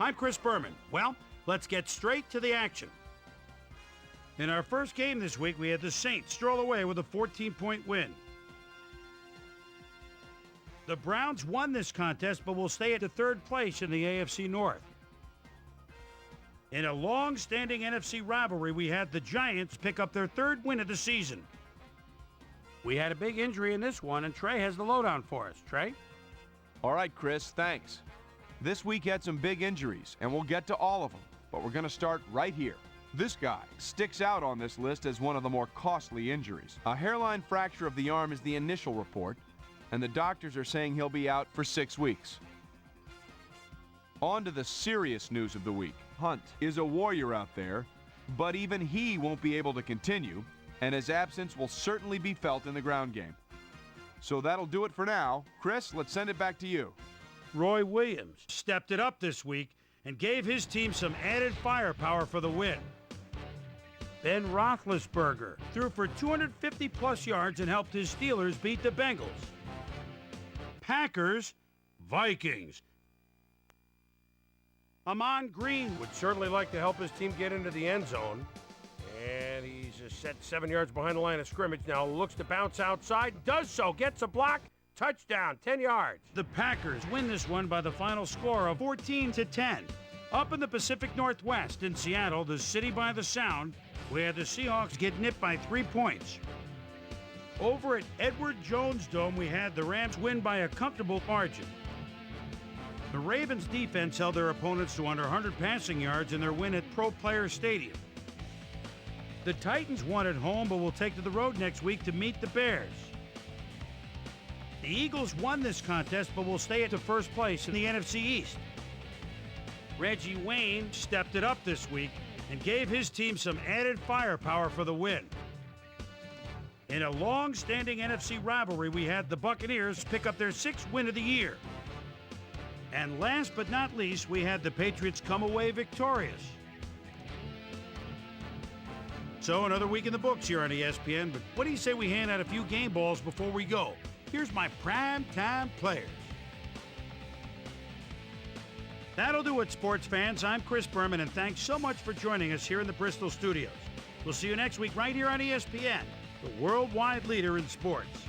I'm Chris Berman. Well, let's get straight to the action. In our first game this week, we had the Saints stroll away with a 14-point win. The Browns won this contest, but will stay at the third place in the AFC North. In a long-standing NFC rivalry, we had the Giants pick up their third win of the season. We had a big injury in this one, and Trey has the lowdown for us. Trey? All right, Chris, thanks. This week had some big injuries, and we'll get to all of them, but we're going to start right here. This guy sticks out on this list as one of the more costly injuries. A hairline fracture of the arm is the initial report, and the doctors are saying he'll be out for 6 weeks. On to the serious news of the week. Hunt is a warrior out there, but even he won't be able to continue, and his absence will certainly be felt in the ground game. So that'll do it for now. Chris, let's send it back to you. Roy Williams stepped it up this week and gave his team some added firepower for the win. Ben Roethlisberger threw for 250-plus yards and helped his Steelers beat the Bengals. Packers, Vikings. Amon Green would certainly like to help his team get into the end zone. And he's set 7 yards behind the line of scrimmage. Now looks to bounce outside, does so, gets a block, touchdown, 10 yards. The Packers win this one by the final score of 14-10. Up in the Pacific Northwest in Seattle, the city by the Sound, where the Seahawks get nipped by 3 points. Over at Edward Jones Dome, we had the Rams win by a comfortable margin. The Ravens defense held their opponents to under 100 passing yards in their win at Pro Player Stadium. The Titans won at home, but will take to the road next week to meet the Bears. The Eagles won this contest, but will stay at the first place in the NFC East. Reggie Wayne stepped it up this week and gave his team some added firepower for the win. In a long-standing NFC rivalry, we had the Buccaneers pick up their 6th win of the year. And last but not least, we had the Patriots come away victorious. So another week in the books here on ESPN, but what do you say we hand out a few game balls before we go? Here's my prime-time players. That'll do it, sports fans. I'm Chris Berman, and thanks so much for joining us here in the Bristol studios. We'll see you next week right here on ESPN, the worldwide leader in sports.